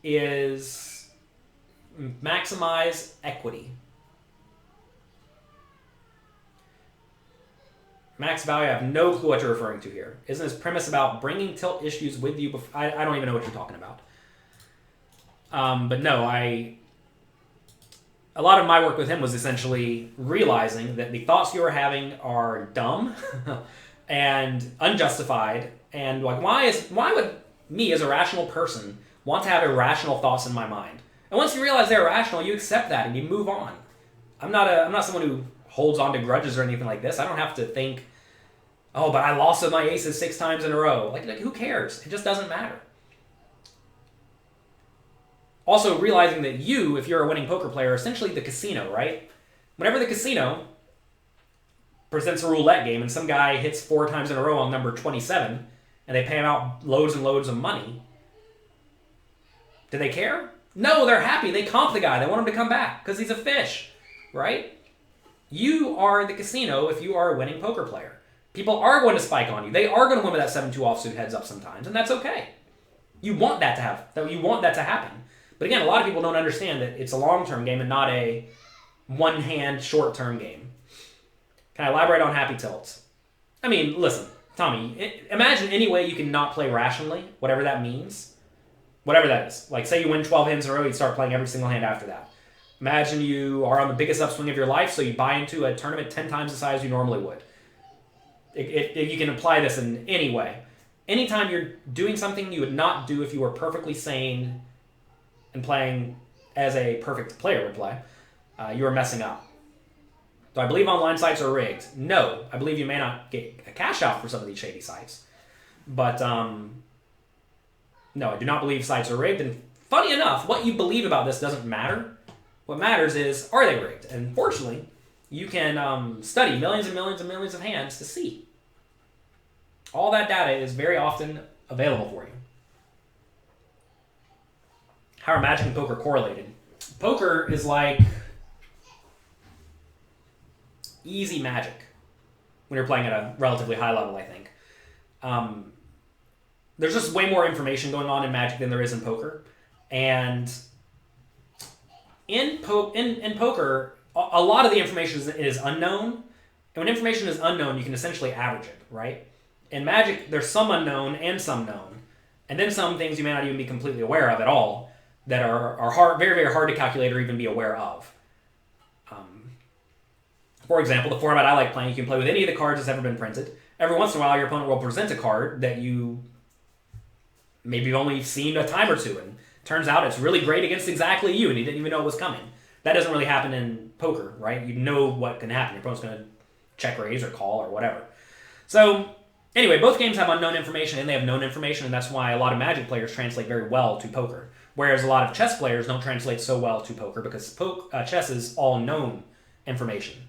is maximize equity. Max value, I have no clue what you're referring to here. Isn't this premise about bringing tilt issues with you? I don't even know what you're talking about. But no, a lot of my work with him was essentially realizing that the thoughts you are having are dumb and unjustified, and like why would me as a rational person want to have irrational thoughts in my mind? And once you realize they're irrational, you accept that and you move on. I'm not someone who holds on to grudges or anything like this. I don't have to think, oh, but I lost with my aces 6 times in a row. Like who cares? It just doesn't matter. Also, realizing that you, if you're a winning poker player, are essentially the casino, right? Whenever the casino presents a roulette game and some guy hits 4 times in a row on number 27 and they pay him out loads and loads of money, do they care? No, they're happy. They comp the guy. They want him to come back because he's a fish, right? You are the casino if you are a winning poker player. People are going to spike on you. They are going to win with that 7-2 offsuit heads up sometimes, and that's okay. You want that to happen. But again, a lot of people don't understand that it's a long-term game and not a one-hand, short-term game. Can I elaborate on happy tilts? I mean, listen, Tommy, imagine any way you can not play rationally, whatever that means. Whatever that is. Like, say you win 12 hands in a row, you start playing every single hand after that. Imagine you are on the biggest upswing of your life, so you buy into a tournament 10 times the size you normally would. You can apply this in any way. Anytime you're doing something you would not do if you were perfectly sane and playing as a perfect player would play, you are messing up. Do I believe online sites are rigged? No. I believe you may not get a cash out for some of these shady sites. But, no, I do not believe sites are rigged. And funny enough, what you believe about this doesn't matter. What matters is, are they rigged? And fortunately, you can study millions and millions and millions of hands to see. All that data is very often available for you. How are Magic and poker correlated? Poker is like easy Magic when you're playing at a relatively high level, I think. There's just way more information going on in Magic than there is in poker. And in poker, a lot of the information is unknown. And when information is unknown, you can essentially average it, right? In Magic, there's some unknown and some known. And then some things you may not even be completely aware of at all that are hard, very, very hard to calculate or even be aware of. For example, the format I like playing, you can play with any of the cards that's ever been printed. Every once in a while, your opponent will present a card that you maybe you've only seen a time or two, and turns out it's really great against exactly you, and you didn't even know it was coming. That doesn't really happen in poker, right? You know what can happen. Your opponent's going to check raise or call or whatever. So anyway, both games have unknown information and they have known information, and that's why a lot of Magic players translate very well to poker, whereas a lot of chess players don't translate so well to poker because chess is all known information.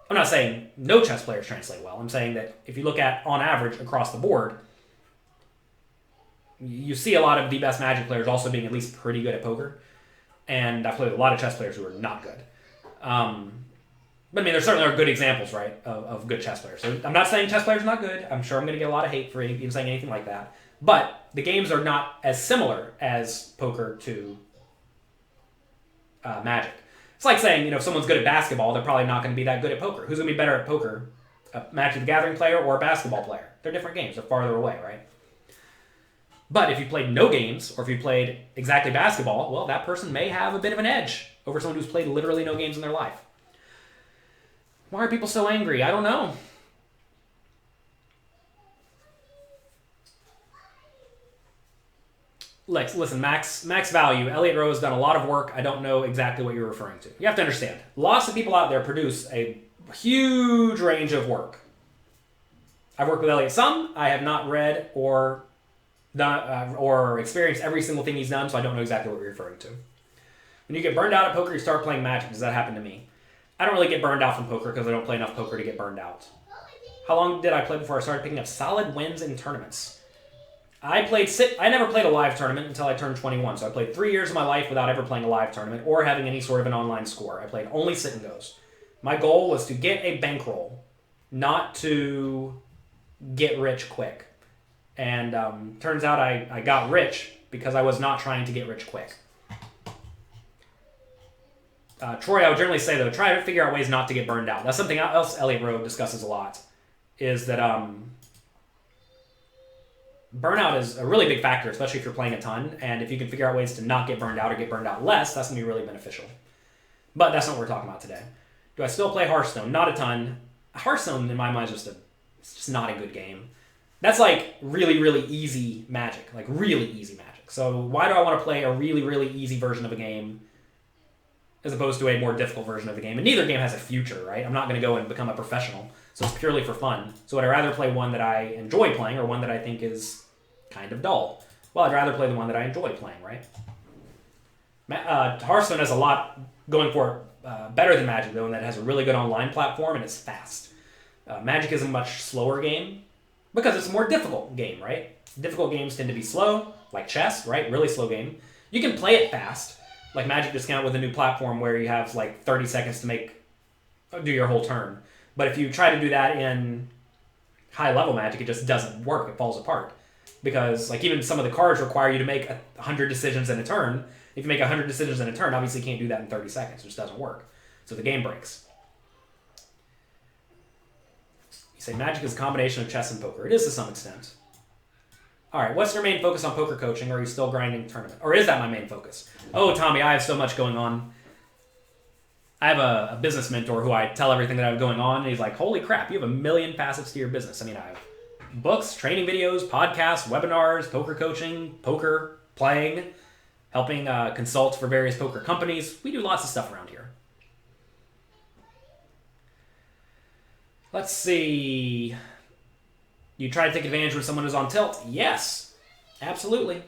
I'm not saying no chess players translate well. I'm saying that if you look at, on average, across the board, you see a lot of the best Magic players also being at least pretty good at poker. And I've played with a lot of chess players who are not good. But I mean, there certainly are good examples, right, of good chess players. So I'm not saying chess players are not good. I'm sure I'm going to get a lot of hate for even saying anything like that. But the games are not as similar as poker to Magic. It's like saying, if someone's good at basketball, they're probably not going to be that good at poker. Who's going to be better at poker? A Magic the Gathering player or a basketball player? They're different games. They're farther away, right? But if you played no games, or if you played exactly basketball, well, that person may have a bit of an edge over someone who's played literally no games in their life. Why are people so angry? I don't know. Lex, listen, max value. Elliot Rowe has done a lot of work. I don't know exactly what you're referring to. You have to understand, lots of people out there produce a huge range of work. I've worked with Elliot some. I have not read or experienced every single thing he's done, so I don't know exactly what you're referring to. When you get burned out at poker, you start playing Magic. Does that happen to me? I don't really get burned out from poker because I don't play enough poker to get burned out. How long did I play before I started picking up solid wins in tournaments? I never played a live tournament until I turned 21, so I played 3 years of my life without ever playing a live tournament or having any sort of an online score. I played only sit and goes. My goal was to get a bankroll, not to get rich quick. And turns out I got rich because I was not trying to get rich quick. Troy, I would generally say, though, try to figure out ways not to get burned out. That's something else Elliot Rowe discusses a lot, is that burnout is a really big factor, especially if you're playing a ton, and if you can figure out ways to not get burned out or get burned out less, that's going to be really beneficial. But that's not what we're talking about today. Do I still play Hearthstone? Not a ton. Hearthstone, in my mind, is it's just not a good game. That's like really, really easy Magic. Like really easy Magic. So why do I want to play a really, really easy version of a game as opposed to a more difficult version of the game? And neither game has a future, right? I'm not going to go and become a professional. So it's purely for fun. So would I rather play one that I enjoy playing or one that I think is kind of dull? Well, I'd rather play the one that I enjoy playing, right? Hearthstone has a lot going for it, better than Magic, though, and that has a really good online platform and it's fast. Magic is a much slower game because it's a more difficult game, right? Difficult games tend to be slow, like chess, right? Really slow game. You can play it fast, like Magic just came out with a new platform where you have like 30 seconds to do your whole turn. But if you try to do that in high-level Magic, it just doesn't work. It falls apart. Because like even some of the cards require you to make 100 decisions in a turn. If you make 100 decisions in a turn, obviously you can't do that in 30 seconds. It just doesn't work. So the game breaks. You say Magic is a combination of chess and poker. It is to some extent. All right, what's your main focus on poker coaching, or are you still grinding tournament? Or is that my main focus? Oh, Tommy, I have so much going on. I have a business mentor who I tell everything that I have going on, and he's like, holy crap, you have 1 million facets to your business. I mean, I have books, training videos, podcasts, webinars, poker coaching, poker playing, helping consult for various poker companies. We do lots of stuff around here. Let's see. You try to take advantage when someone is on tilt? Yes, absolutely.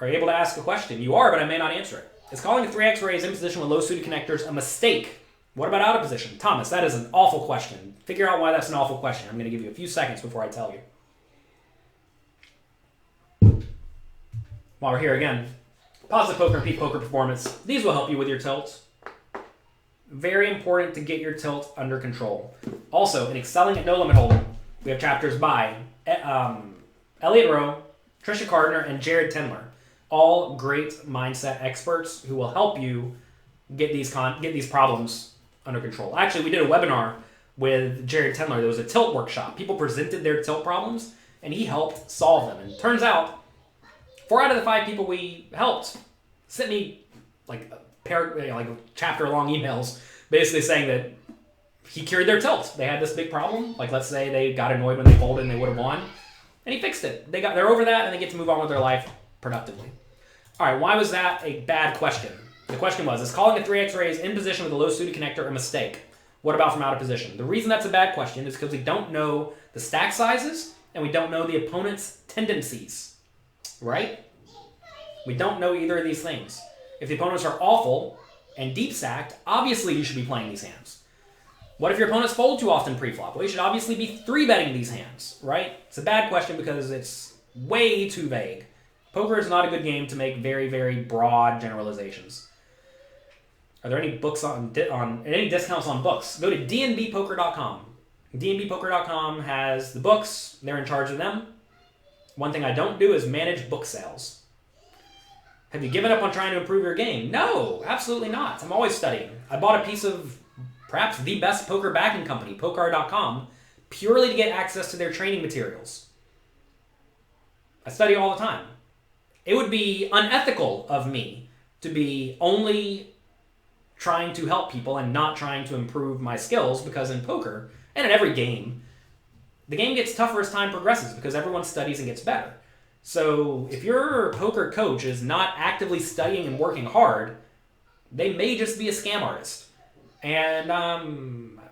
Are you able to ask a question? You are, but I may not answer it. Is calling a 3x raise in position with low suited connectors a mistake? What about out of position? Thomas, that is an awful question. Figure out why that's an awful question. I'm going to give you a few seconds before I tell you. While we're here again, positive poker and peak poker performance. These will help you with your tilt. Very important to get your tilt under control. Also, in excelling at no limit hold'em, we have chapters by Elliot Rowe, Trisha Gardner, and Jared Tendler. All great mindset experts who will help you get these problems under control. Actually, we did a webinar with Jared Tendler. There was a tilt workshop. People presented their tilt problems, and he helped solve them. And it turns out, 4 out of the 5 people we helped sent me like chapter-long emails basically saying that he cured their tilt. They had this big problem. Like, let's say they got annoyed when they folded and they would have won, and he fixed it. They're over that, and they get to move on with their life productively. All right, why was that a bad question? The question was, is calling a 3x raise in position with a low suited connector a mistake? What about from out of position? The reason that's a bad question is because we don't know the stack sizes and we don't know the opponent's tendencies, right? We don't know either of these things. If the opponents are awful and deep stacked, obviously you should be playing these hands. What if your opponents fold too often pre-flop? Well, you should obviously be 3-betting these hands, right? It's a bad question because it's way too vague. Poker is not a good game to make very, very broad generalizations. Are there any books any discounts on books? Go to dnbpoker.com. dnbpoker.com has the books. They're in charge of them. One thing I don't do is manage book sales. Have you given up on trying to improve your game? No, absolutely not. I'm always studying. I bought a piece of perhaps the best poker backing company, poker.com, purely to get access to their training materials. I study all the time. It would be unethical of me to be only trying to help people and not trying to improve my skills, because in poker, and in every game, the game gets tougher as time progresses because everyone studies and gets better. So if your poker coach is not actively studying and working hard, they may just be a scam artist. And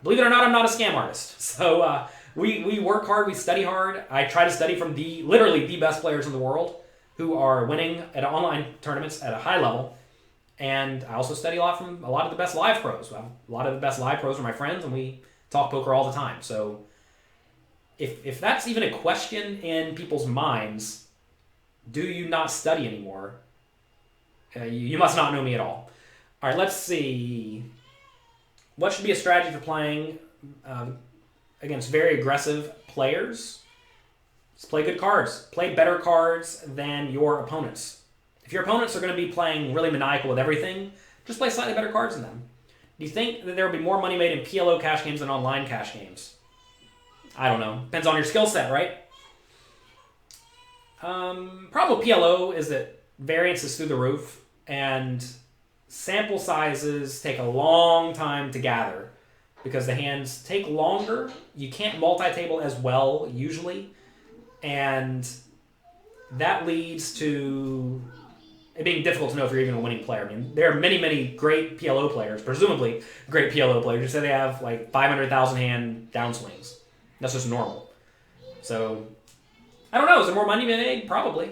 believe it or not, I'm not a scam artist. So we work hard, we study hard. I try to study from literally the best players in the world who are winning at online tournaments at a high level. And I also study a lot from a lot of the best live pros. A lot of the best live pros are my friends, and we talk poker all the time. So if that's even a question in people's minds, do you not study anymore? You must not know me at all. All right, let's see. What should be a strategy for playing against very aggressive players? Just play good cards. Play better cards than your opponents. If your opponents are going to be playing really maniacal with everything, just play slightly better cards than them. Do you think that there will be more money made in PLO cash games than online cash games? I don't know. Depends on your skill set, right? Problem with PLO is that variance is through the roof, and sample sizes take a long time to gather because the hands take longer. You can't multi-table as well usually, and that leads to it being difficult to know if you're even a winning player. I mean, there are many, many great PLO players, presumably great PLO players, who say they have like 500,000 hand downswings. That's just normal. So, I don't know. Is there more money to be made? Probably.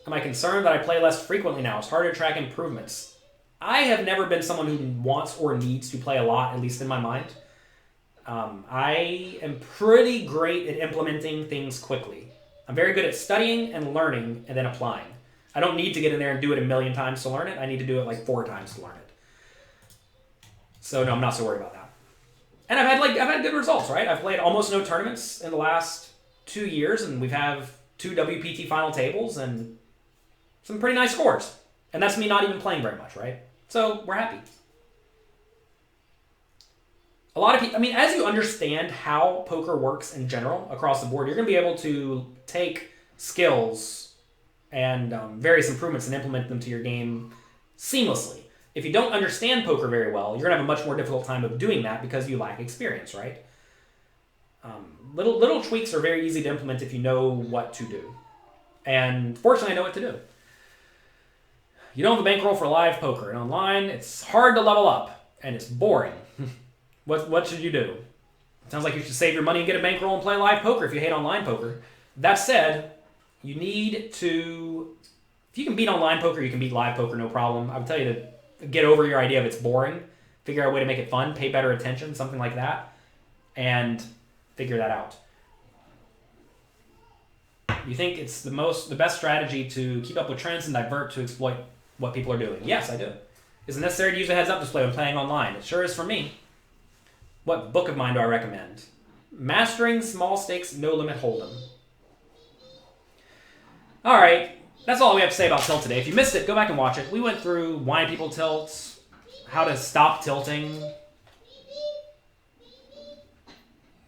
Am I concerned that I play less frequently now? It's harder to track improvements. I have never been someone who wants or needs to play a lot, at least in my mind. I am pretty great at implementing things quickly. I'm very good at studying and learning and then applying. I don't need to get in there and do it a million times to learn it. I need to do it like 4 times to learn it. So no, I'm not so worried about that. And I've had good results, right? I've played almost no tournaments in the last 2 years, and we've have 2 WPT final tables and some pretty nice scores. And that's me not even playing very much, right? So we're happy. A lot of people, I mean, as you understand how poker works in general across the board, you're going to be able to take skills and various improvements and implement them to your game seamlessly. If you don't understand poker very well, you're going to have a much more difficult time of doing that because you lack experience, right? Little tweaks are very easy to implement if you know what to do. And fortunately, I know what to do. You don't have a bankroll for live poker. And online, it's hard to level up, and it's boring. What should you do? It sounds like you should save your money and get a bankroll and play live poker if you hate online poker. That said, you need to... If you can beat online poker, you can beat live poker, no problem. I would tell you to get over your idea of it's boring. Figure out a way to make it fun. Pay better attention, something like that. And figure that out. You think it's the best strategy to keep up with trends and divert to exploit what people are doing? Yes, I do. Is it necessary to use a heads-up display when playing online? It sure is for me. What book of mine do I recommend? Mastering Small Stakes No Limit Hold'em. All right, that's all we have to say about tilt today. If you missed it, go back and watch it. We went through why people tilt, how to stop tilting.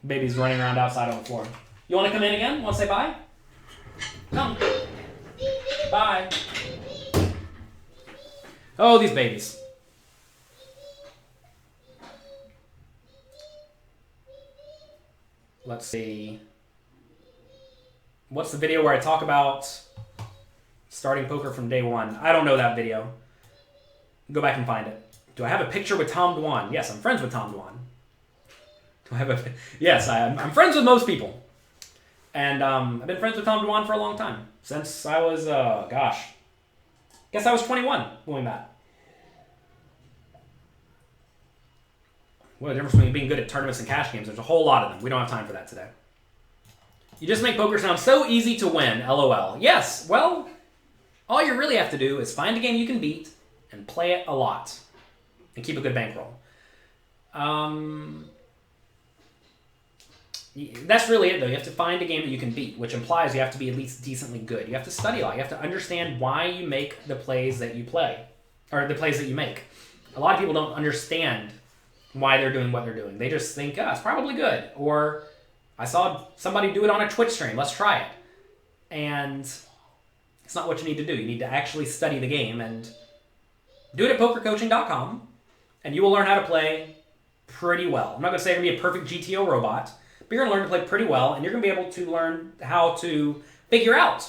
Baby's running around outside on the floor. You want to come in again? Want to say bye? Come. Bye. Oh, these babies. Let's see. What's the video where I talk about starting poker from day one? I don't know that video. Go back and find it. Do I have a picture with Tom Dwan? Yes, I'm friends with Tom Dwan. Do I have a... Yes, I'm friends with most people. And I've been friends with Tom Dwan for a long time. Since I was, guess I was 21 when we met. What a difference between being good at tournaments and cash games. There's a whole lot of them. We don't have time for that today. You just make poker sound so easy to win, LOL. Yes, well, all you really have to do is find a game you can beat and play it a lot. And keep a good bankroll. That's really it, though. You have to find a game that you can beat, which implies you have to be at least decently good. You have to study a lot. You have to understand why you make the plays that you play, or the plays that you make. A lot of people don't understand why they're doing what they're doing. They just think, it's probably good. Or, I saw somebody do it on a Twitch stream. Let's try it. And it's not what you need to do. You need to actually study the game and do it at pokercoaching.com, and you will learn how to play pretty well. I'm not going to say you're going to be a perfect GTO robot, but you're going to learn to play pretty well, and you're going to be able to learn how to figure out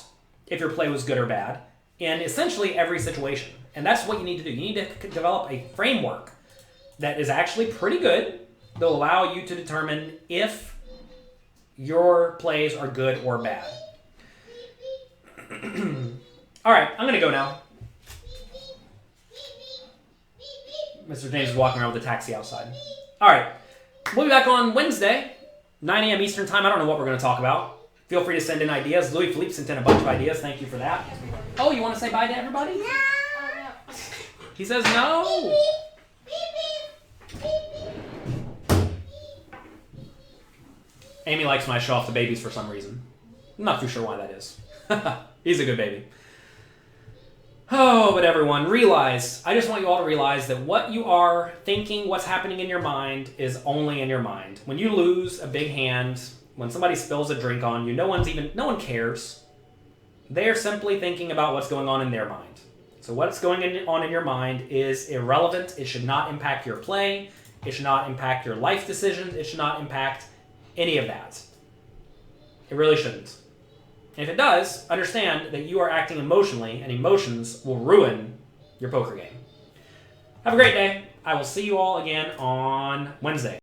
if your play was good or bad in essentially every situation. And that's what you need to do. You need to develop a framework that is actually pretty good. They'll allow you to determine if your plays are good or bad. All right, I'm going to go now. Mr. James is walking around with a taxi outside. All right, we'll be back on Wednesday, 9 a.m. Eastern Time. I don't know what we're going to talk about. Feel free to send in ideas. Louis Philippe sent in a bunch of ideas. Thank you for that. Oh, you want to say bye to everybody? No. He says no. Amy likes when I show off the babies for some reason. I'm not too sure why that is. He's a good baby. Oh, but everyone, realize, I just want you all to realize that what you are thinking, what's happening in your mind is only in your mind. When you lose a big hand, when somebody spills a drink on you, no one cares. They're simply thinking about what's going on in their mind. So what's going on in your mind is irrelevant. It should not impact your play. It should not impact your life decisions. It should not impact any of that. It really shouldn't. And if it does, understand that you are acting emotionally, and emotions will ruin your poker game. Have a great day. I will see you all again on Wednesday.